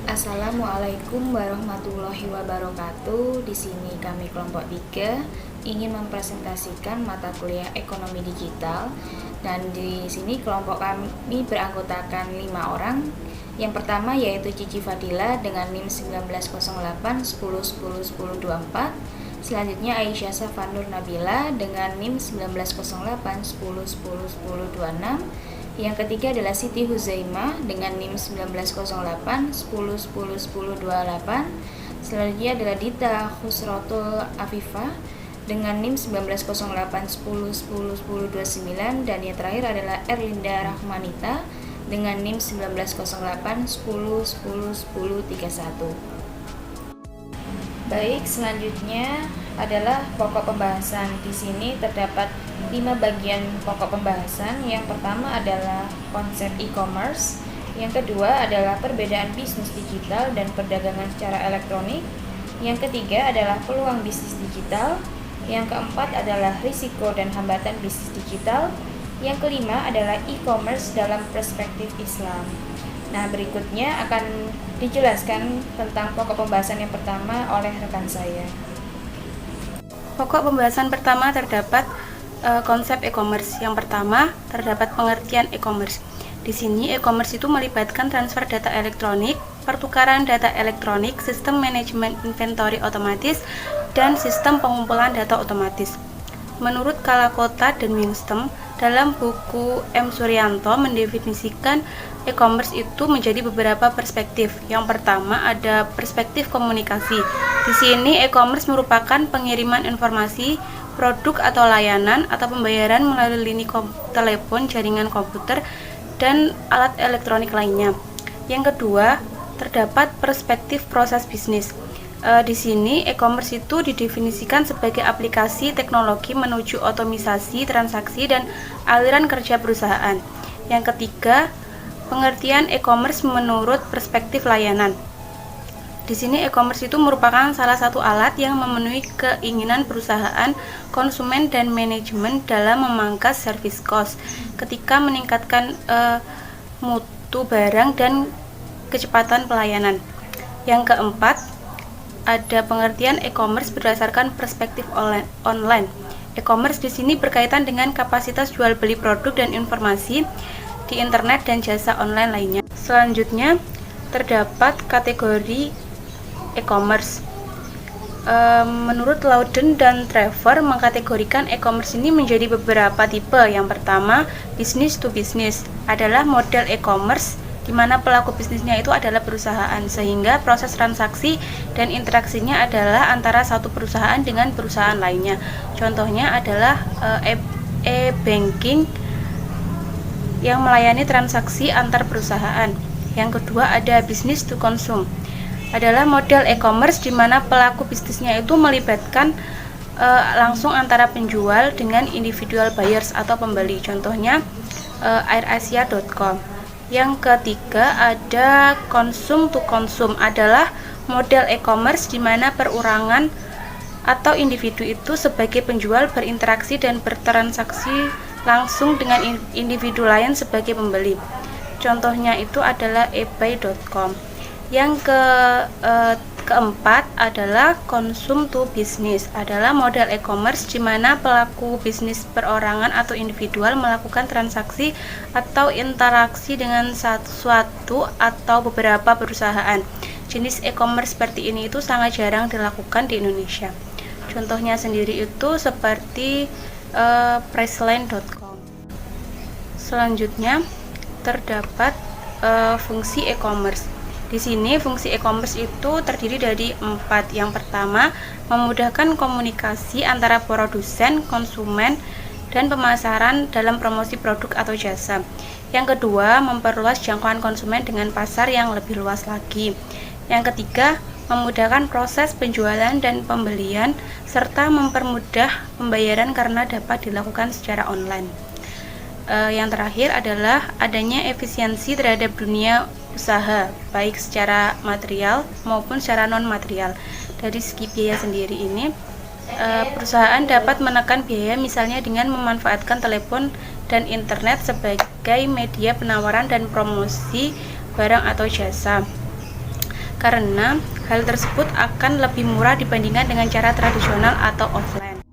Assalamualaikum warahmatullahi wabarakatuh. Di sini kami kelompok 3 ingin mempresentasikan mata kuliah Ekonomi Digital, dan di sini kelompok kami beranggotakan 5 orang. Yang pertama yaitu Cici Fadila dengan NIM 1908 10 10 10 24. Selanjutnya Aisyah Safanur Nabila dengan NIM 1908 10 10 10 26. Yang ketiga adalah Siti Huzaimah dengan NIM 1908 10 10 10 28. Selanjutnya adalah Dita Khusratul Afifah dengan NIM 1908 10 10 10 29. Dan yang terakhir adalah Erlinda Rahmanita dengan NIM 1908 10 10 10 31. Baik, selanjutnya adalah pokok pembahasan. Di sini terdapat 5 bagian pokok pembahasan. Yang pertama adalah konsep e-commerce. Yang kedua adalah perbedaan bisnis digital dan perdagangan secara elektronik. Yang ketiga adalah peluang bisnis digital. Yang keempat adalah risiko dan hambatan bisnis digital. Yang kelima adalah e-commerce dalam perspektif Islam. Nah, berikutnya akan dijelaskan tentang pokok pembahasan yang pertama oleh rekan saya. Pokok pembahasan pertama terdapat konsep e-commerce. Yang pertama terdapat pengertian e-commerce. Di sini e-commerce itu melibatkan transfer data elektronik, pertukaran data elektronik, sistem manajemen inventory otomatis, dan sistem pengumpulan data otomatis. Menurut Kalakota dan Winston, dalam buku M. Suryanto mendefinisikan e-commerce itu menjadi beberapa perspektif. Yang pertama ada perspektif komunikasi. Di sini e-commerce merupakan pengiriman informasi, produk atau layanan atau pembayaran melalui lini telepon, jaringan komputer, dan alat elektronik lainnya. Yang kedua, terdapat perspektif proses bisnis. Di sini e-commerce itu didefinisikan sebagai aplikasi teknologi menuju otomisasi transaksi dan aliran kerja perusahaan. Yang ketiga, pengertian e-commerce menurut perspektif layanan. Di sini e-commerce itu merupakan salah satu alat yang memenuhi keinginan perusahaan, konsumen, dan manajemen dalam memangkas service cost ketika meningkatkan mutu barang dan kecepatan pelayanan. Yang keempat, ada pengertian e-commerce berdasarkan perspektif online. E-commerce di sini berkaitan dengan kapasitas jual beli produk dan informasi di internet dan jasa online lainnya. Selanjutnya terdapat kategori e-commerce. Menurut Louden dan Trevor mengkategorikan e-commerce ini menjadi beberapa tipe. Yang pertama, business to business adalah model e-commerce di mana pelaku bisnisnya itu adalah perusahaan, sehingga proses transaksi dan interaksinya adalah antara satu perusahaan dengan perusahaan lainnya. Contohnya adalah e-banking yang melayani transaksi antar perusahaan. Yang kedua ada business to consume, adalah model e-commerce di mana pelaku bisnisnya itu melibatkan langsung antara penjual dengan individual buyers atau pembeli. Contohnya airasia.com. Yang ketiga ada consume to consume, adalah model e-commerce di mana perorangan atau individu itu sebagai penjual berinteraksi dan bertransaksi langsung dengan individu lain sebagai pembeli. Contohnya itu adalah ebay.com. Yang keempat adalah consume to business, adalah model e-commerce di mana pelaku bisnis perorangan atau individual melakukan transaksi atau interaksi dengan suatu atau beberapa perusahaan. Jenis e-commerce seperti ini itu sangat jarang dilakukan di Indonesia. Contohnya sendiri itu seperti priceline.com. Selanjutnya terdapat fungsi e-commerce. Di sini fungsi e-commerce itu terdiri dari 4. Yang pertama, memudahkan komunikasi antara produsen, konsumen, dan pemasaran dalam promosi produk atau jasa. Yang kedua, memperluas jangkauan konsumen dengan pasar yang lebih luas lagi. Yang ketiga, memudahkan proses penjualan dan pembelian, serta mempermudah pembayaran karena dapat dilakukan secara online. Yang terakhir adalah adanya efisiensi terhadap dunia usaha, baik secara material maupun secara non-material. Dari segi biaya sendiri ini, perusahaan dapat menekan biaya misalnya dengan memanfaatkan telepon dan internet sebagai media penawaran dan promosi barang atau jasa. karena hal tersebut akan lebih murah dibandingkan dengan cara tradisional atau offline.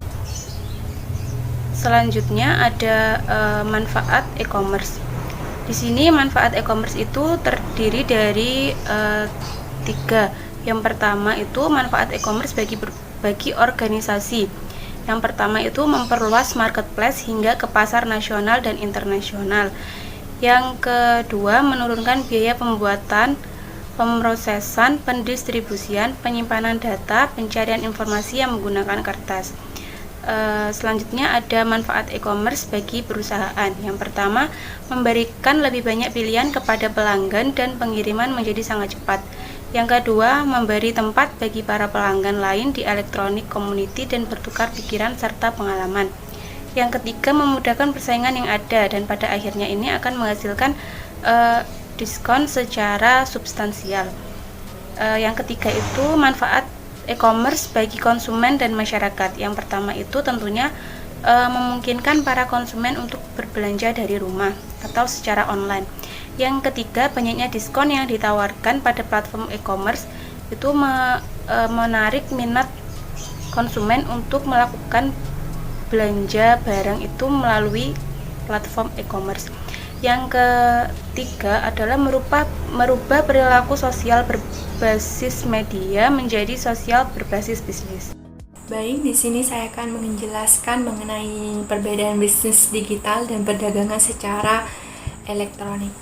Selanjutnya ada manfaat e-commerce. Di sini manfaat e-commerce itu terdiri dari 3. Yang pertama itu manfaat e-commerce bagi organisasi. Yang pertama itu memperluas marketplace hingga ke pasar nasional dan internasional. Yang kedua, menurunkan biaya pembuatan, pemrosesan, pendistribusian, penyimpanan data, pencarian informasi yang menggunakan kertas. Selanjutnya ada manfaat e-commerce bagi perusahaan. Yang pertama, memberikan lebih banyak pilihan kepada pelanggan dan pengiriman menjadi sangat cepat. Yang kedua, memberi tempat bagi para pelanggan lain di electronic community dan bertukar pikiran serta pengalaman. Yang ketiga, memudahkan persaingan yang ada dan pada akhirnya ini akan menghasilkan diskon secara substansial. Yang ketiga itu manfaat e-commerce bagi konsumen dan masyarakat. Yang pertama itu tentunya memungkinkan para konsumen untuk berbelanja dari rumah atau secara online. Yang ketiga, banyaknya diskon yang ditawarkan pada platform e-commerce itu menarik minat konsumen untuk melakukan belanja barang itu melalui platform e-commerce. Yang ketiga adalah merubah perilaku sosial berbasis media menjadi sosial berbasis bisnis. Baik, di sini saya akan menjelaskan mengenai perbedaan bisnis digital dan perdagangan secara elektronik.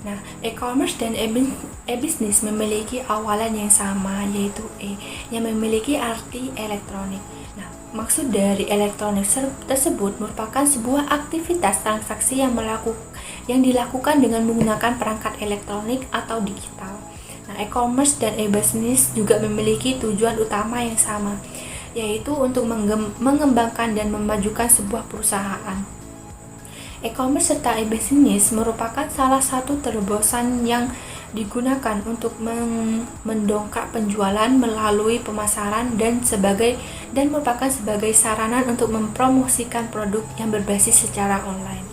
Nah, e-commerce dan e-business memiliki awalan yang sama, yaitu E, yang memiliki arti elektronik. Nah, maksud dari elektronik tersebut merupakan sebuah aktivitas transaksi yang dilakukan dengan menggunakan perangkat elektronik atau digital. Nah, e-commerce dan e-business juga memiliki tujuan utama yang sama, yaitu untuk mengembangkan dan memajukan sebuah perusahaan. E-commerce serta e-business merupakan salah satu terobosan yang digunakan untuk mendongkrak penjualan melalui pemasaran dan merupakan sebagai sarana untuk mempromosikan produk yang berbasis secara online.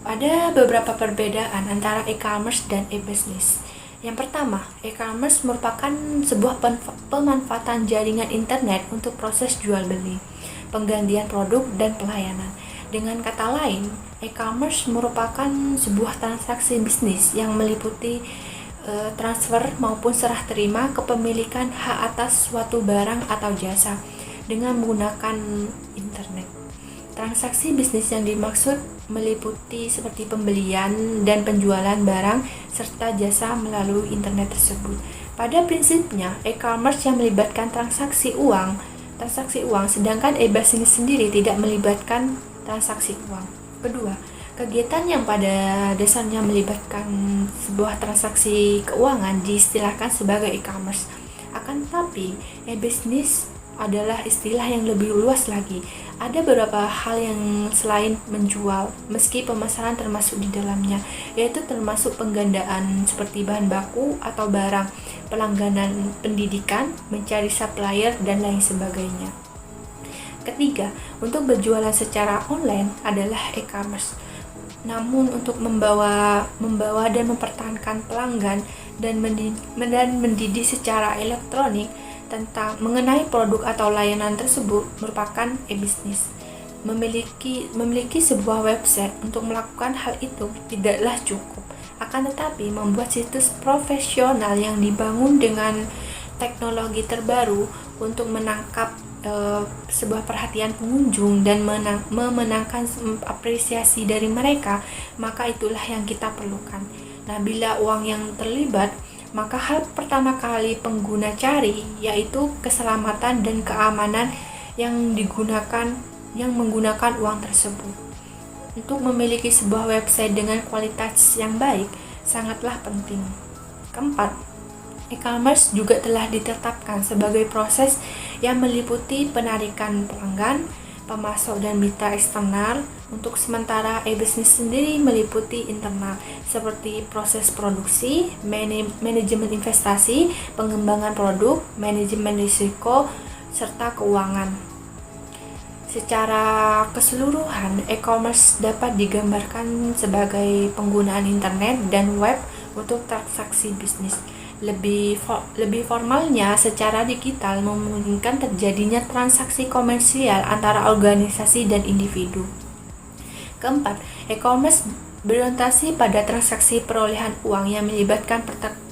Ada beberapa perbedaan antara e-commerce dan e-business. Yang pertama, e-commerce merupakan sebuah pemanfaatan jaringan internet untuk proses jual beli, penggantian produk, dan pelayanan. Dengan kata lain, e-commerce merupakan sebuah transaksi bisnis yang meliputi transfer maupun serah terima kepemilikan hak atas suatu barang atau jasa dengan menggunakan internet. Transaksi bisnis yang dimaksud meliputi seperti pembelian dan penjualan barang serta jasa melalui internet tersebut. Pada prinsipnya, e-commerce yang melibatkan transaksi uang, sedangkan e-business sendiri tidak melibatkan transaksi uang. Kedua, kegiatan yang pada dasarnya melibatkan sebuah transaksi keuangan diistilahkan sebagai e-commerce. Akan tetapi, e-business adalah istilah yang lebih luas lagi. Ada beberapa hal yang selain menjual, meski pemasaran termasuk di dalamnya, yaitu termasuk penggandaan seperti bahan baku atau barang, pelangganan pendidikan, mencari supplier, dan lain sebagainya. Ketiga, untuk berjualan secara online adalah e-commerce. Namun untuk membawa dan mempertahankan pelanggan dan mendidik secara elektronik tentang mengenai produk atau layanan tersebut merupakan e-business. Memiliki sebuah website untuk melakukan hal itu tidaklah cukup. Akan tetapi membuat situs profesional yang dibangun dengan teknologi terbaru untuk menangkap sebuah perhatian pengunjung dan memenangkan apresiasi dari mereka, maka itulah yang kita perlukan. Nah, bila uang yang terlibat, maka hal pertama kali pengguna cari yaitu keselamatan dan keamanan yang menggunakan uang tersebut. Untuk memiliki sebuah website dengan kualitas yang baik sangatlah penting. Keempat, e-commerce juga telah ditetapkan sebagai proses yang meliputi penarikan pelanggan, pemasok dan mitra eksternal. Untuk sementara, e-business sendiri meliputi internal, seperti proses produksi, manajemen investasi, pengembangan produk, manajemen risiko, serta keuangan. Secara keseluruhan, e-commerce dapat digambarkan sebagai penggunaan internet dan web untuk transaksi bisnis. Lebih formalnya, secara digital memungkinkan terjadinya transaksi komersial antara organisasi dan individu. Keempat, e-commerce berorientasi pada transaksi perolehan uang yang melibatkan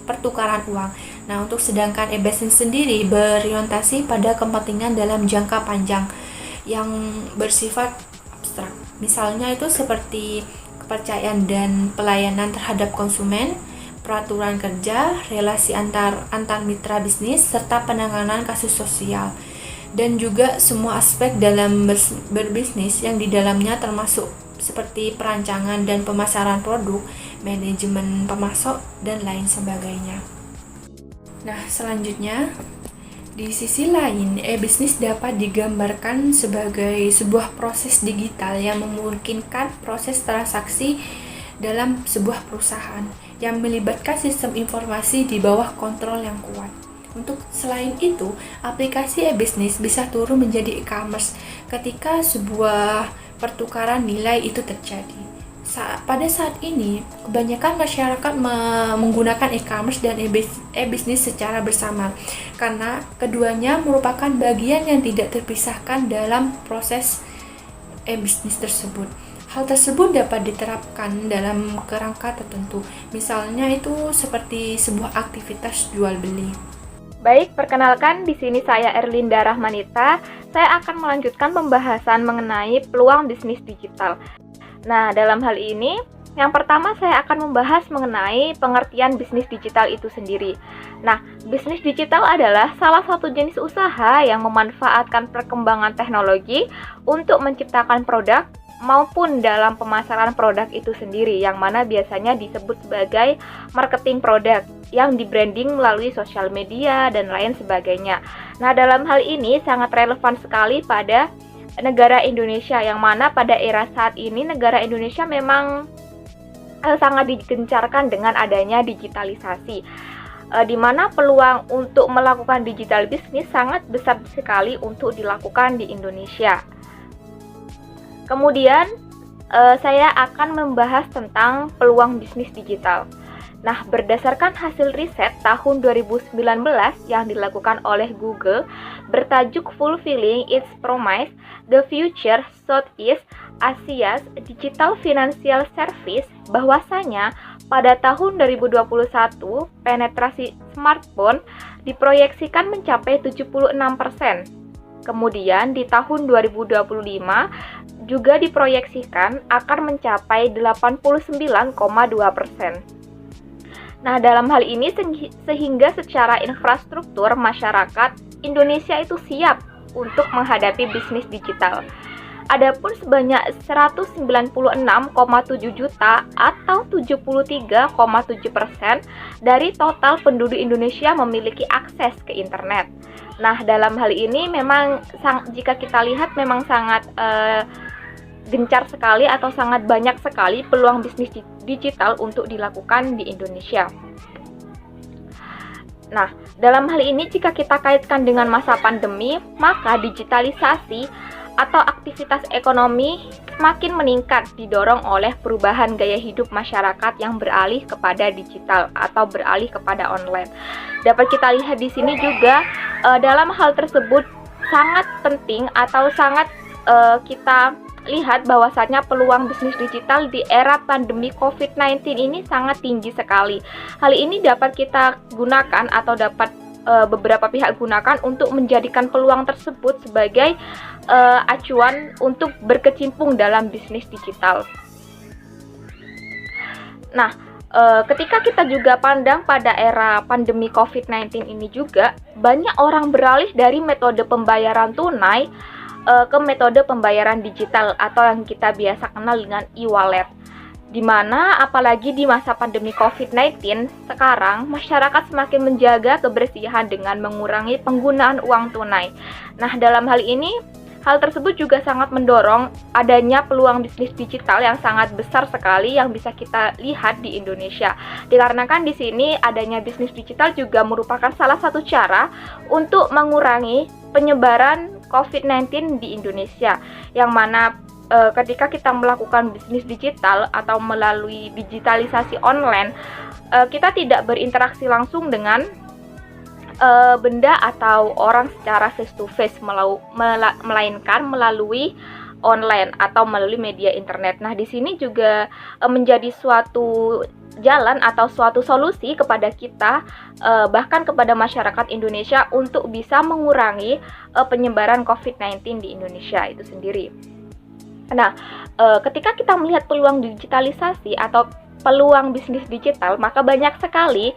pertukaran uang. Nah, untuk sedangkan e-business sendiri berorientasi pada kepentingan dalam jangka panjang yang bersifat abstrak. Misalnya itu seperti kepercayaan dan pelayanan terhadap konsumen, peraturan kerja, relasi antar mitra bisnis, serta penanganan kasus sosial. Dan juga semua aspek dalam berbisnis yang di dalamnya termasuk seperti perancangan dan pemasaran produk, manajemen pemasok, dan lain sebagainya. Nah, selanjutnya, di sisi lain, e-bisnis dapat digambarkan sebagai sebuah proses digital yang memungkinkan proses transaksi dalam sebuah perusahaan yang melibatkan sistem informasi di bawah kontrol yang kuat. Untuk selain itu, aplikasi e-bisnis bisa turun menjadi e-commerce ketika sebuah pertukaran nilai itu terjadi. Pada saat ini, kebanyakan masyarakat menggunakan e-commerce dan e-bisnis secara bersama karena keduanya merupakan bagian yang tidak terpisahkan dalam proses e-bisnis tersebut. Hal tersebut dapat diterapkan dalam kerangka tertentu, misalnya itu seperti sebuah aktivitas jual beli. Baik, perkenalkan di sini saya Erlinda Rahmanita. Saya akan melanjutkan pembahasan mengenai peluang bisnis digital. Nah, dalam hal ini, yang pertama saya akan membahas mengenai pengertian bisnis digital itu sendiri. Nah, bisnis digital adalah salah satu jenis usaha yang memanfaatkan perkembangan teknologi untuk menciptakan produk maupun dalam pemasaran produk itu sendiri, yang mana biasanya disebut sebagai marketing produk yang di-branding melalui sosial media dan lain sebagainya. Nah, dalam hal ini sangat relevan sekali pada negara Indonesia, yang mana pada era saat ini negara Indonesia memang sangat digencarkan dengan adanya digitalisasi, di mana peluang untuk melakukan digital bisnis sangat besar sekali untuk dilakukan di Indonesia. Kemudian saya akan membahas tentang peluang bisnis digital. Nah, berdasarkan hasil riset tahun 2019 yang dilakukan oleh Google bertajuk Fulfilling Its Promise, The Future Southeast Asia's Digital Financial Service, bahwasanya pada tahun 2021 penetrasi smartphone diproyeksikan mencapai 76%. Kemudian di tahun 2025 juga diproyeksikan akan mencapai 89,2%. Nah, dalam hal ini sehingga secara infrastruktur masyarakat Indonesia itu siap untuk menghadapi bisnis digital. Adapun sebanyak 196,7 juta atau 73,7% dari total penduduk Indonesia memiliki akses ke internet. Nah, dalam hal ini memang jika kita lihat memang sangat gencar sekali atau sangat banyak sekali peluang bisnis digital untuk dilakukan di Indonesia. Nah, dalam hal ini jika kita kaitkan dengan masa pandemi, maka digitalisasi atau aktivitas ekonomi semakin meningkat didorong oleh perubahan gaya hidup masyarakat yang beralih kepada digital atau beralih kepada online. Dapat kita lihat di sini juga dalam hal tersebut sangat penting atau sangat kita lihat bahwasanya peluang bisnis digital di era pandemi COVID-19 ini sangat tinggi sekali. Hal ini dapat kita gunakan atau dapat beberapa pihak gunakan untuk menjadikan peluang tersebut sebagai acuan untuk berkecimpung dalam bisnis digital. Nah, ketika kita juga pandang pada era pandemi COVID-19 ini juga, banyak orang beralih dari metode pembayaran tunai ke metode pembayaran digital atau yang kita biasa kenal dengan e-wallet. Di mana apalagi di masa pandemi COVID-19 sekarang, masyarakat semakin menjaga kebersihan dengan mengurangi penggunaan uang tunai. Nah, dalam hal ini, hal tersebut juga sangat mendorong adanya peluang bisnis digital yang sangat besar sekali yang bisa kita lihat di Indonesia. Dikarenakan di sini adanya bisnis digital juga merupakan salah satu cara untuk mengurangi penyebaran COVID-19 di Indonesia, yang mana ketika kita melakukan bisnis digital atau melalui digitalisasi online, kita tidak berinteraksi langsung dengan benda atau orang secara face to face, melainkan melalui online atau melalui media internet. Nah, di sini juga menjadi suatu jalan atau suatu solusi kepada kita, bahkan kepada masyarakat Indonesia untuk bisa mengurangi penyebaran COVID-19 di Indonesia itu sendiri. Nah, ketika kita melihat peluang digitalisasi atau peluang bisnis digital, maka banyak sekali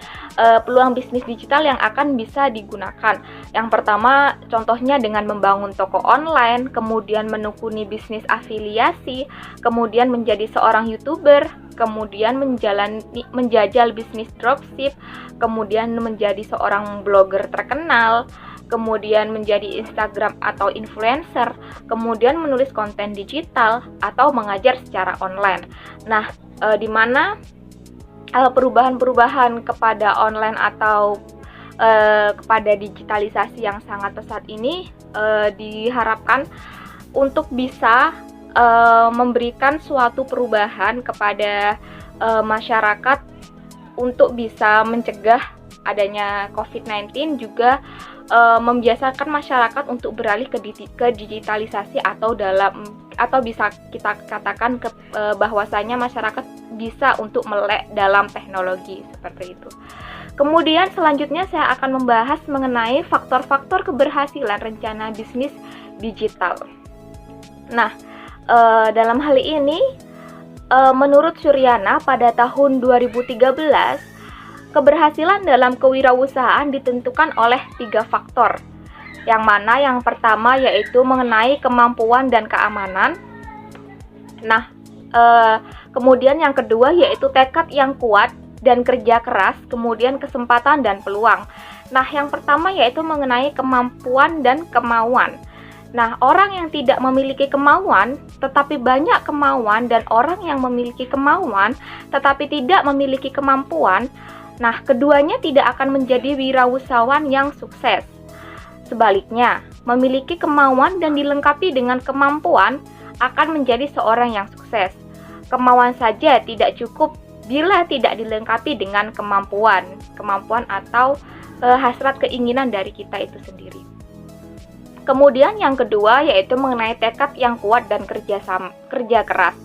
peluang bisnis digital yang akan bisa digunakan. Yang pertama, contohnya dengan membangun toko online, kemudian menekuni bisnis afiliasi, kemudian menjadi seorang YouTuber, kemudian menjajal bisnis dropship, kemudian menjadi seorang blogger terkenal, kemudian menjadi Instagram atau influencer, kemudian menulis konten digital atau mengajar secara online. Nah, di mana perubahan-perubahan kepada online atau kepada digitalisasi yang sangat pesat ini diharapkan untuk bisa memberikan suatu perubahan kepada masyarakat untuk bisa mencegah adanya COVID-19, juga membiasakan masyarakat untuk beralih ke digitalisasi atau bisa kita katakan bahwasanya masyarakat bisa untuk melek dalam teknologi seperti itu. Kemudian selanjutnya saya akan membahas mengenai faktor-faktor keberhasilan rencana bisnis digital. Nah, dalam hal ini menurut Suryana pada tahun 2013 keberhasilan dalam kewirausahaan ditentukan oleh 3 faktor. Yang mana yang pertama yaitu mengenai kemampuan dan keamanan. Nah, kemudian yang kedua yaitu tekad yang kuat dan kerja keras, kemudian kesempatan dan peluang. Nah, yang pertama yaitu mengenai kemampuan dan kemauan. Nah, orang yang tidak memiliki kemauan, tetapi banyak kemauan, dan orang yang memiliki kemauan, tetapi tidak memiliki kemampuan, nah, keduanya tidak akan menjadi wirausahawan yang sukses. Sebaliknya, memiliki kemauan dan dilengkapi dengan kemampuan akan menjadi seorang yang sukses. Kemauan saja tidak cukup bila tidak dilengkapi dengan kemampuan atau hasrat keinginan dari kita itu sendiri. Kemudian yang kedua yaitu mengenai tekad yang kuat dan kerja keras.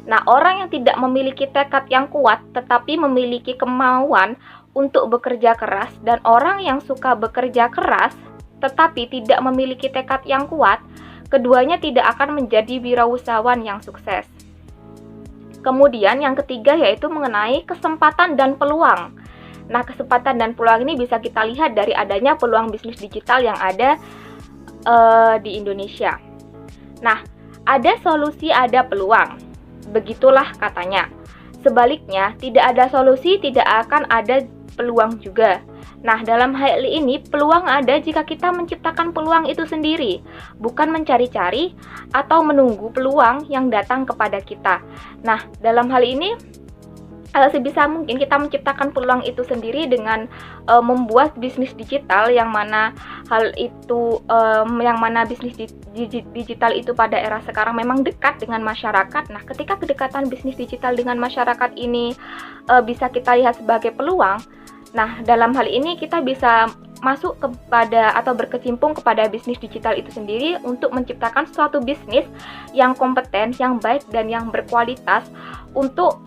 Nah, orang yang tidak memiliki tekad yang kuat tetapi memiliki kemauan untuk bekerja keras, dan orang yang suka bekerja keras tetapi tidak memiliki tekad yang kuat, keduanya tidak akan menjadi wirausahawan yang sukses. Kemudian yang ketiga yaitu mengenai kesempatan dan peluang. Nah, kesempatan dan peluang ini bisa kita lihat dari adanya peluang bisnis digital yang ada di Indonesia. Nah, ada solusi, ada peluang. Begitulah katanya. Sebaliknya, tidak ada solusi, tidak akan ada peluang juga. Nah, dalam hal ini peluang ada jika kita menciptakan peluang itu sendiri, bukan mencari-cari atau menunggu peluang yang datang kepada kita. Nah, dalam hal ini sebisa mungkin kita menciptakan peluang itu sendiri dengan membuat bisnis digital yang mana bisnis digital itu pada era sekarang memang dekat dengan masyarakat. Nah, ketika kedekatan bisnis digital dengan masyarakat ini bisa kita lihat sebagai peluang, nah, dalam hal ini kita bisa masuk kepada atau berkecimpung kepada bisnis digital itu sendiri untuk menciptakan suatu bisnis yang kompeten, yang baik, dan yang berkualitas untuk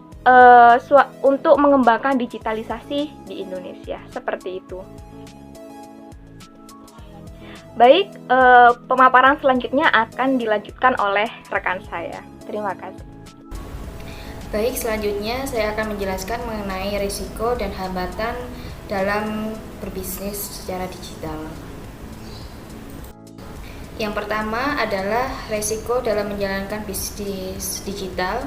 mengembangkan digitalisasi di Indonesia. Seperti itu. Baik, pemaparan selanjutnya akan dilanjutkan oleh rekan saya. Terima kasih. Baik, selanjutnya saya akan menjelaskan mengenai risiko dan hambatan dalam berbisnis secara digital. Yang pertama adalah risiko dalam menjalankan bisnis digital.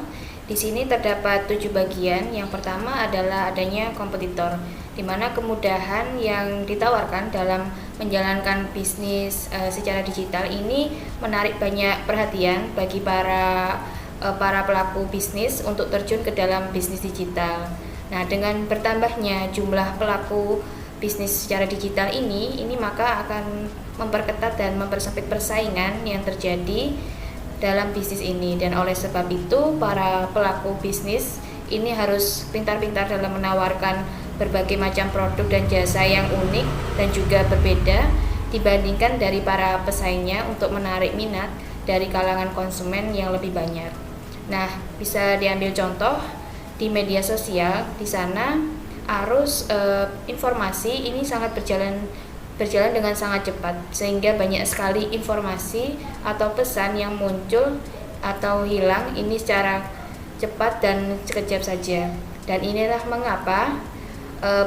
Di sini terdapat 7 bagian. Yang pertama adalah adanya kompetitor, di mana kemudahan yang ditawarkan dalam menjalankan bisnis secara digital ini menarik banyak perhatian bagi para pelaku bisnis untuk terjun ke dalam bisnis digital. Nah, dengan bertambahnya jumlah pelaku bisnis secara digital ini maka akan memperketat dan mempersempit persaingan yang terjadi dalam bisnis ini, dan oleh sebab itu para pelaku bisnis ini harus pintar-pintar dalam menawarkan berbagai macam produk dan jasa yang unik dan juga berbeda dibandingkan dari para pesaingnya untuk menarik minat dari kalangan konsumen yang lebih banyak. Nah, bisa diambil contoh di media sosial. Di sana arus informasi ini sangat berjalan dengan sangat cepat, sehingga banyak sekali informasi atau pesan yang muncul atau hilang ini secara cepat dan sekejap saja. Dan inilah mengapa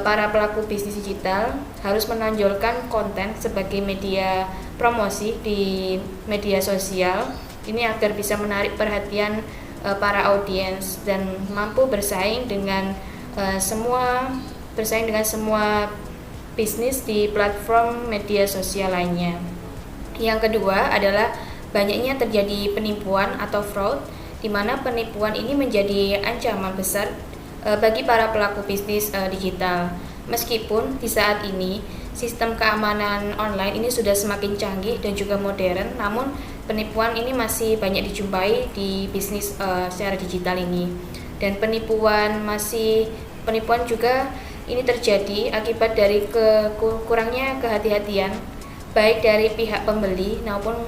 para pelaku bisnis digital harus menonjolkan konten sebagai media promosi di media sosial ini agar bisa menarik perhatian para audiens dan mampu bersaing dengan semua bisnis di platform media sosial lainnya. Yang kedua adalah banyaknya terjadi penipuan atau fraud, di mana penipuan ini menjadi ancaman besar bagi para pelaku bisnis digital. Meskipun di saat ini sistem keamanan online ini sudah semakin canggih dan juga modern, namun penipuan ini masih banyak dijumpai di bisnis secara digital ini. Dan penipuan juga ini terjadi akibat dari kurangnya kehati-hatian baik dari pihak pembeli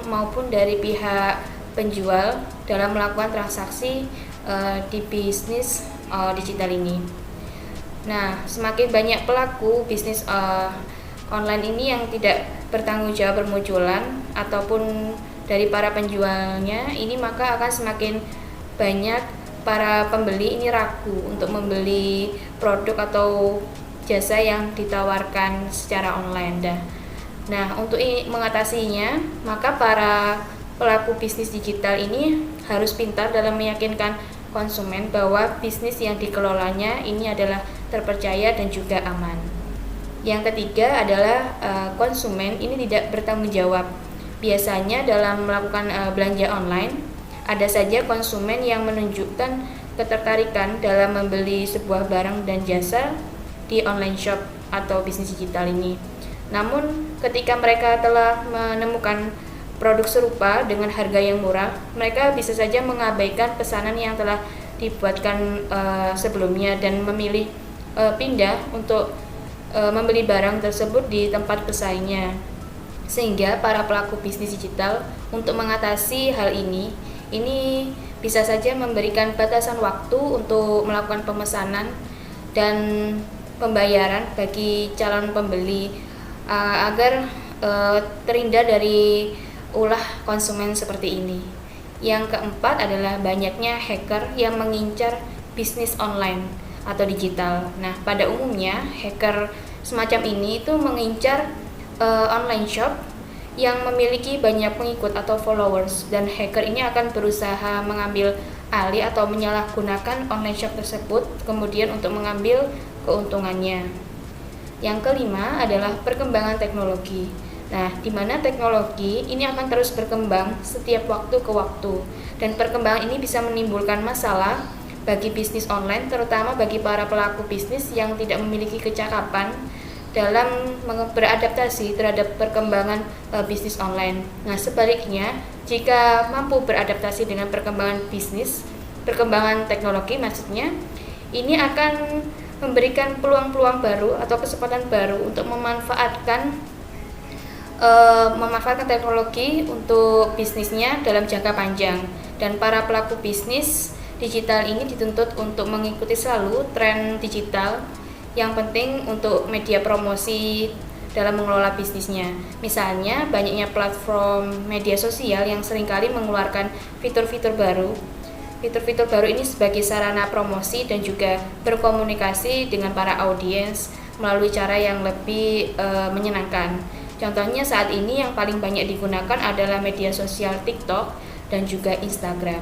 maupun dari pihak penjual dalam melakukan transaksi di bisnis digital ini. Nah, semakin banyak pelaku bisnis online ini yang tidak bertanggung jawab bermunculan ataupun dari para penjualnya ini, maka akan semakin banyak para pembeli ini ragu untuk membeli produk atau jasa yang ditawarkan secara online. Nah, untuk mengatasinya, maka para pelaku bisnis digital ini harus pintar dalam meyakinkan konsumen bahwa bisnis yang dikelolanya ini adalah terpercaya dan juga aman. Yang ketiga adalah konsumen ini tidak bertanggung jawab. Biasanya dalam melakukan belanja online, ada saja konsumen yang menunjukkan ketertarikan dalam membeli sebuah barang dan jasa di online shop atau bisnis digital ini. Namun ketika mereka telah menemukan produk serupa dengan harga yang murah, mereka bisa saja mengabaikan pesanan yang telah dibuatkan sebelumnya dan memilih pindah untuk membeli barang tersebut di tempat pesaingnya. Sehingga para pelaku bisnis digital untuk mengatasi hal ini bisa saja memberikan batasan waktu untuk melakukan pemesanan dan pembayaran bagi calon pembeli agar terhindar dari ulah konsumen seperti ini. Yang keempat adalah banyaknya hacker yang mengincar bisnis online atau digital. Nah, pada umumnya hacker semacam ini itu mengincar online shop yang memiliki banyak pengikut atau followers, dan hacker ini akan berusaha mengambil alih atau menyalahgunakan online shop tersebut kemudian untuk mengambil keuntungannya. Yang kelima adalah perkembangan teknologi. Nah, di mana teknologi ini akan terus berkembang setiap waktu ke waktu, dan perkembangan ini bisa menimbulkan masalah bagi bisnis online, terutama bagi para pelaku bisnis yang tidak memiliki kecakapan dalam beradaptasi terhadap perkembangan bisnis online. Nah, sebaliknya, jika mampu beradaptasi dengan perkembangan teknologi maksudnya, ini akan memberikan peluang-peluang baru atau kesempatan baru untuk memanfaatkan teknologi untuk bisnisnya dalam jangka panjang. Dan para pelaku bisnis digital ini dituntut untuk mengikuti selalu tren digital yang penting untuk media promosi dalam mengelola bisnisnya. Misalnya, banyaknya platform media sosial yang seringkali mengeluarkan fitur-fitur baru. Fitur-fitur baru ini sebagai sarana promosi dan juga berkomunikasi dengan para audiens melalui cara yang lebih menyenangkan. Contohnya saat ini yang paling banyak digunakan adalah media sosial TikTok dan juga Instagram.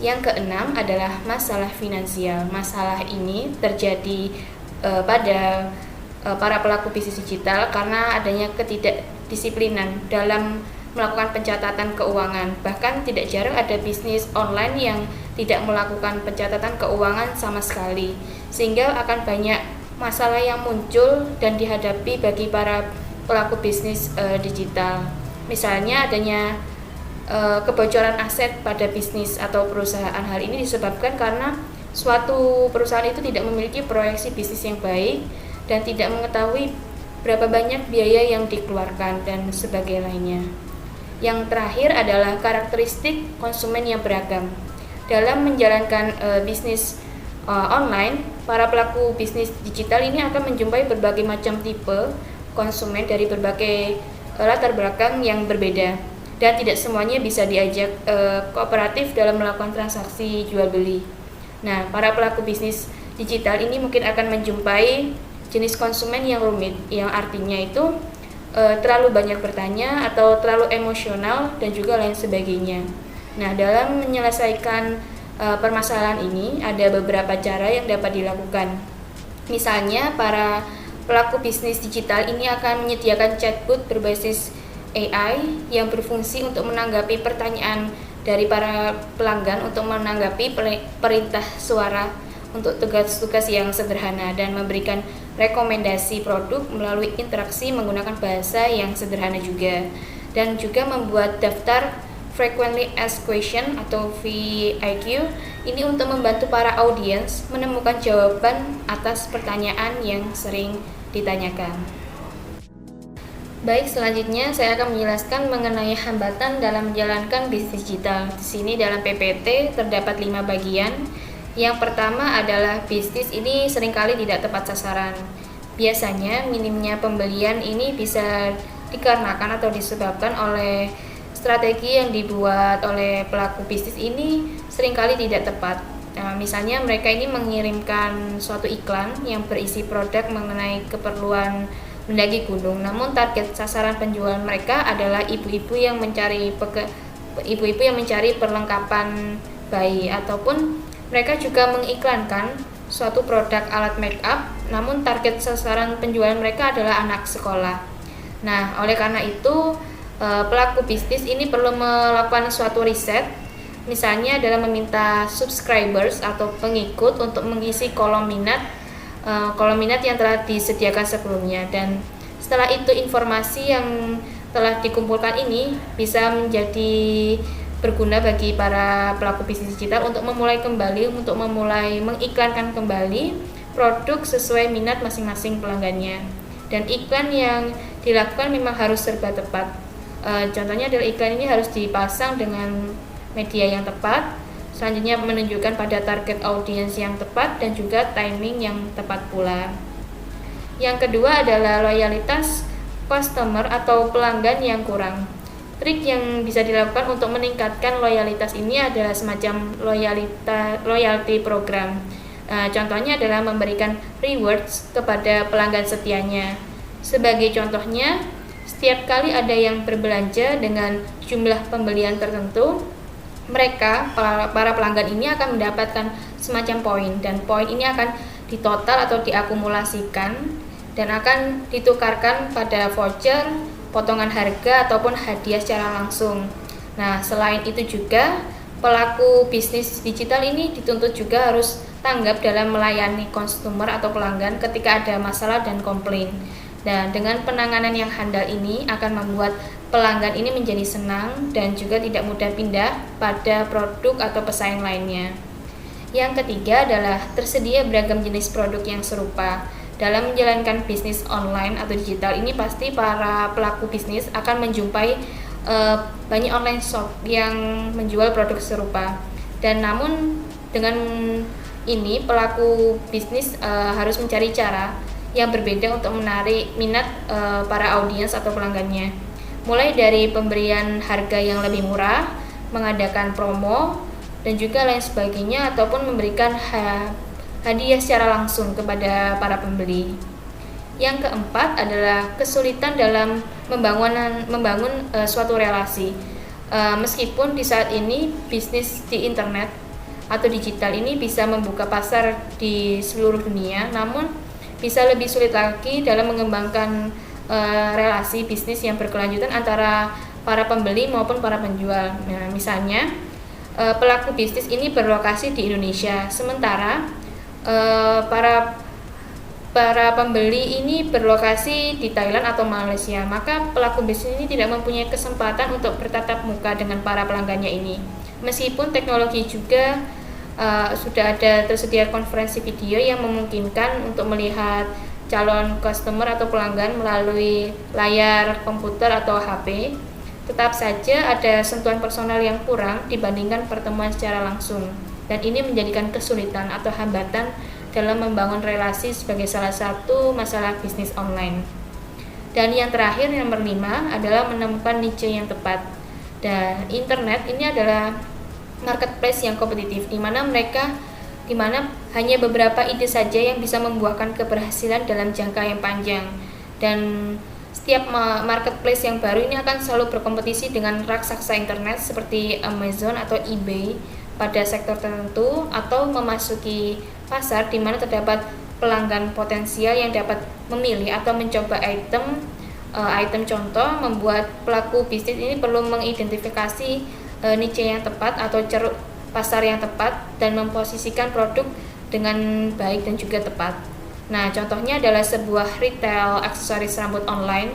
Yang keenam adalah masalah finansial. Masalah ini terjadi pada para pelaku bisnis digital karena adanya ketidakdisiplinan dalam melakukan pencatatan keuangan. Bahkan tidak jarang ada bisnis online yang tidak melakukan pencatatan keuangan sama sekali, sehingga akan banyak masalah yang muncul dan dihadapi bagi para pelaku bisnis digital. Misalnya adanya kebocoran aset pada bisnis atau perusahaan. Hal ini disebabkan karena suatu perusahaan itu tidak memiliki proyeksi bisnis yang baik dan tidak mengetahui berapa banyak biaya yang dikeluarkan dan sebagainya lainnya. Yang terakhir adalah karakteristik konsumen yang beragam. Dalam menjalankan bisnis online, para pelaku bisnis digital ini akan menjumpai berbagai macam tipe konsumen dari berbagai latar belakang yang berbeda, dan tidak semuanya bisa diajak kooperatif dalam melakukan transaksi jual beli. Nah, para pelaku bisnis digital ini mungkin akan menjumpai jenis konsumen yang rumit, yang artinya itu terlalu banyak bertanya atau terlalu emosional dan juga lain sebagainya. Nah, dalam menyelesaikan permasalahan ini ada beberapa cara yang dapat dilakukan. Misalnya, para pelaku bisnis digital ini akan menyediakan chatbot berbasis AI yang berfungsi untuk menanggapi pertanyaan dari para pelanggan, untuk menanggapi perintah suara untuk tugas-tugas yang sederhana, dan memberikan rekomendasi produk melalui interaksi menggunakan bahasa yang sederhana juga, dan juga membuat daftar Frequently Asked Question atau FAQ ini untuk membantu para audiens menemukan jawaban atas pertanyaan yang sering ditanyakan. Baik, selanjutnya saya akan menjelaskan mengenai hambatan dalam menjalankan bisnis digital. Di sini dalam PPT terdapat 5 bagian. Yang pertama adalah bisnis ini seringkali tidak tepat sasaran. Biasanya minimnya pembelian ini bisa dikarenakan atau disebabkan oleh strategi yang dibuat oleh pelaku bisnis ini seringkali tidak tepat. Misalnya mereka ini mengirimkan suatu iklan yang berisi produk mengenai keperluan mendaki gunung, namun target sasaran penjual mereka adalah ibu-ibu yang mencari perlengkapan bayi, ataupun mereka juga mengiklankan suatu produk alat make up, namun target sasaran penjualan mereka adalah anak sekolah. Nah, oleh karena itu pelaku bisnis ini perlu melakukan suatu riset, misalnya dalam meminta subscribers atau pengikut untuk mengisi kolom minat yang telah disediakan sebelumnya, dan setelah itu informasi yang telah dikumpulkan ini bisa menjadi berguna bagi para pelaku bisnis digital untuk memulai mengiklankan kembali produk sesuai minat masing-masing pelanggannya. Dan iklan yang dilakukan memang harus serba tepat. Contohnya adalah iklan ini harus dipasang dengan media yang tepat, selanjutnya menunjukkan pada target audiens yang tepat dan juga timing yang tepat pula. Yang kedua adalah loyalitas customer atau pelanggan yang kurang. Trik yang bisa dilakukan untuk meningkatkan loyalitas ini adalah semacam loyalty program. Contohnya adalah memberikan rewards kepada pelanggan setianya. Sebagai contohnya, setiap kali ada yang berbelanja dengan jumlah pembelian tertentu, mereka, para pelanggan ini akan mendapatkan semacam poin, dan poin ini akan ditotal atau diakumulasikan dan akan ditukarkan pada voucher, potongan harga, ataupun hadiah secara langsung. Nah, selain itu juga pelaku bisnis digital ini dituntut juga harus tanggap dalam melayani konsumer atau pelanggan ketika ada masalah dan komplain. Dan dengan penanganan yang handal ini akan membuat pelanggan ini menjadi senang dan juga tidak mudah pindah pada produk atau pesaing lainnya. Yang ketiga adalah tersedia beragam jenis produk yang serupa. Dalam menjalankan bisnis online atau digital ini pasti para pelaku bisnis akan menjumpai banyak online shop yang menjual produk serupa. Dan namun dengan ini pelaku bisnis harus mencari cara yang berbeda untuk menarik minat para audiens atau pelanggannya. Mulai dari pemberian harga yang lebih murah, mengadakan promo, dan juga lain sebagainya, ataupun memberikan hadiah secara langsung kepada para pembeli. Yang keempat adalah kesulitan dalam membangun suatu relasi. Meskipun di saat ini bisnis di internet atau digital ini bisa membuka pasar di seluruh dunia, namun bisa lebih sulit lagi dalam mengembangkan relasi bisnis yang berkelanjutan antara para pembeli maupun para penjual. Nah, misalnya pelaku bisnis ini berlokasi di Indonesia, sementara para para pembeli ini berlokasi di Thailand atau Malaysia, maka pelaku bisnis ini tidak mempunyai kesempatan untuk bertatap muka dengan para pelanggannya ini. Meskipun teknologi juga sudah ada tersedia konferensi video yang memungkinkan untuk melihat calon customer atau pelanggan melalui layar komputer atau HP, tetap saja ada sentuhan personal yang kurang dibandingkan pertemuan secara langsung, dan ini menjadikan kesulitan atau hambatan dalam membangun relasi sebagai salah satu masalah bisnis online. Dan yang terakhir, nomor 5 adalah menemukan niche yang tepat. Dan internet ini adalah marketplace yang kompetitif, di mana hanya beberapa ide saja yang bisa membuahkan keberhasilan dalam jangka yang panjang. Dan setiap marketplace yang baru ini akan selalu berkompetisi dengan raksasa internet seperti Amazon atau eBay pada sektor tertentu, atau memasuki pasar di mana terdapat pelanggan potensial yang dapat memilih atau mencoba item contoh. Membuat pelaku bisnis ini perlu mengidentifikasi niche yang tepat atau ceruk pasar yang tepat dan memposisikan produk dengan baik dan juga tepat. Nah, contohnya adalah sebuah retail aksesoris rambut online.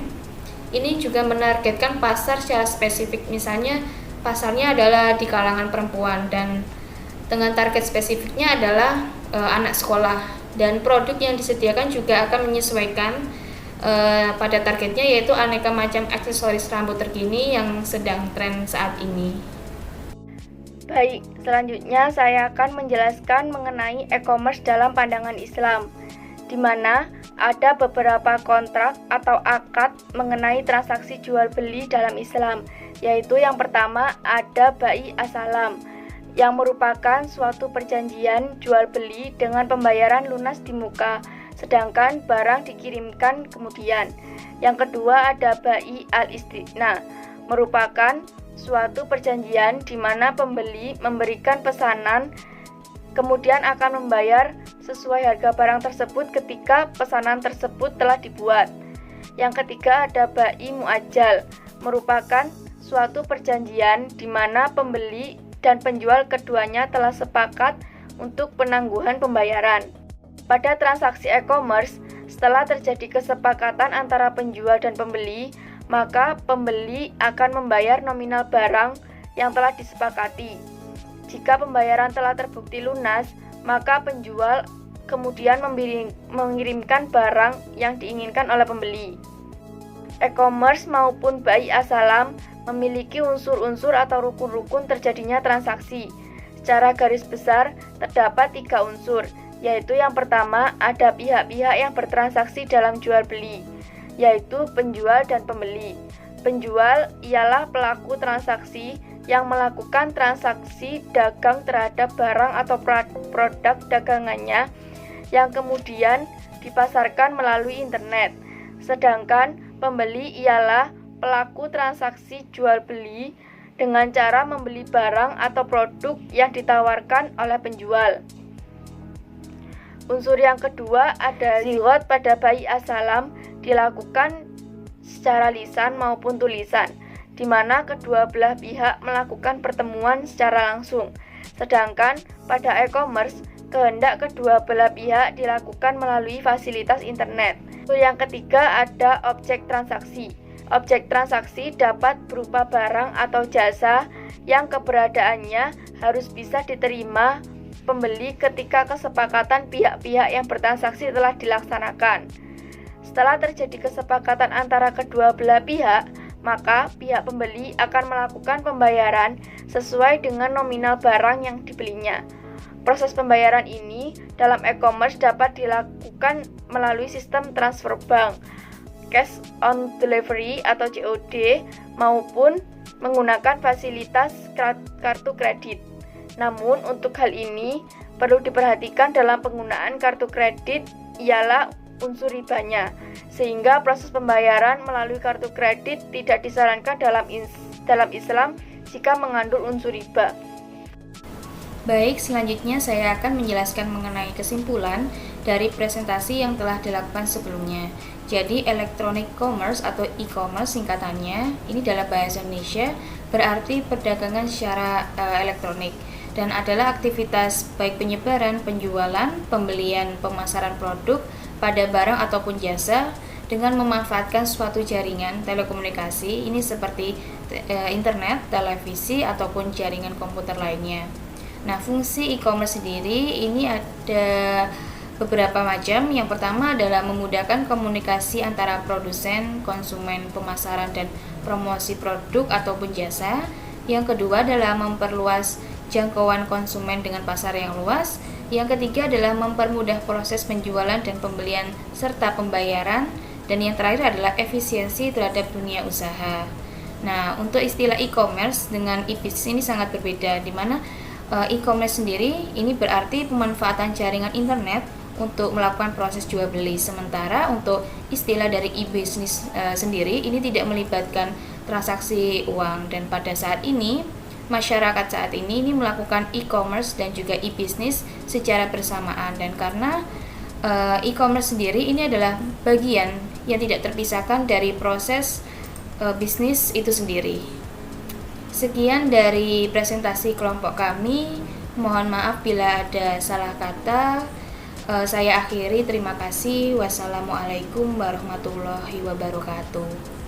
Ini juga menargetkan pasar secara spesifik, misalnya pasarnya adalah di kalangan perempuan dan dengan target spesifiknya adalah anak sekolah, dan produk yang disediakan juga akan menyesuaikan pada targetnya, yaitu aneka macam aksesoris rambut terkini yang sedang tren saat ini. Baik, selanjutnya saya akan menjelaskan mengenai e-commerce dalam pandangan Islam, di mana ada beberapa kontrak atau akad mengenai transaksi jual beli dalam Islam, yaitu yang pertama ada bai asalam, yang merupakan suatu perjanjian jual beli dengan pembayaran lunas di muka, sedangkan barang dikirimkan kemudian. Yang kedua ada bai al-istighna, merupakan suatu perjanjian di mana pembeli memberikan pesanan kemudian akan membayar sesuai harga barang tersebut ketika pesanan tersebut telah dibuat. Yang ketiga ada bai muajjal, merupakan suatu perjanjian di mana pembeli dan penjual keduanya telah sepakat untuk penangguhan pembayaran. Pada transaksi e-commerce, setelah terjadi kesepakatan antara penjual dan pembeli, maka pembeli akan membayar nominal barang yang telah disepakati. Jika pembayaran telah terbukti lunas, maka penjual kemudian mengirimkan barang yang diinginkan oleh pembeli. E-commerce maupun bai asalam memiliki unsur-unsur atau rukun-rukun terjadinya transaksi. Secara garis besar, terdapat 3 unsur, yaitu yang pertama ada pihak-pihak yang bertransaksi dalam jual beli, yaitu penjual dan pembeli. Penjual ialah pelaku transaksi yang melakukan transaksi dagang terhadap barang atau produk dagangannya yang kemudian dipasarkan melalui internet. Sedangkan pembeli ialah pelaku transaksi jual beli dengan cara membeli barang atau produk yang ditawarkan oleh penjual. Unsur yang kedua ada zigot pada bai asalam dilakukan secara lisan maupun tulisan, di mana kedua belah pihak melakukan pertemuan secara langsung. Sedangkan pada e-commerce, kehendak kedua belah pihak dilakukan melalui fasilitas internet. Yang ketiga ada objek transaksi. Objek transaksi dapat berupa barang atau jasa yang keberadaannya harus bisa diterima pembeli ketika kesepakatan pihak-pihak yang bertransaksi telah dilaksanakan. Setelah terjadi kesepakatan antara kedua belah pihak, maka pihak pembeli akan melakukan pembayaran sesuai dengan nominal barang yang dibelinya. Proses pembayaran ini dalam e-commerce dapat dilakukan melalui sistem transfer bank, cash on delivery atau COD, maupun menggunakan fasilitas kartu kredit. Namun untuk hal ini perlu diperhatikan dalam penggunaan kartu kredit ialah unsur ribanya, sehingga proses pembayaran melalui kartu kredit tidak disarankan dalam Islam jika mengandung unsur riba. Baik, selanjutnya saya akan menjelaskan mengenai kesimpulan dari presentasi yang telah dilakukan sebelumnya. Jadi, electronic commerce atau e-commerce singkatannya, ini dalam bahasa Indonesia berarti perdagangan secara elektronik, dan adalah aktivitas baik penyebaran, penjualan, pembelian, pemasaran produk, pada barang ataupun jasa dengan memanfaatkan suatu jaringan telekomunikasi, ini seperti internet, televisi, ataupun jaringan komputer lainnya. Nah, fungsi e-commerce sendiri ini ada beberapa macam. Yang pertama adalah memudahkan komunikasi antara produsen, konsumen, pemasaran, dan promosi produk ataupun jasa. Yang kedua adalah memperluas jangkauan konsumen dengan pasar yang luas. Yang ketiga adalah mempermudah proses penjualan dan pembelian serta pembayaran. Dan yang terakhir adalah efisiensi terhadap dunia usaha. Nah, untuk istilah e-commerce dengan e-business ini sangat berbeda, di mana e-commerce sendiri ini berarti pemanfaatan jaringan internet untuk melakukan proses jual beli, sementara untuk istilah dari e-business sendiri ini tidak melibatkan transaksi uang. Dan pada saat ini masyarakat saat ini melakukan e-commerce dan juga e-business secara bersamaan, dan karena e-commerce sendiri ini adalah bagian yang tidak terpisahkan dari proses bisnis itu sendiri. Sekian dari presentasi kelompok kami. Mohon maaf bila ada salah kata. Saya akhiri, terima kasih. Wassalamualaikum warahmatullahi wabarakatuh.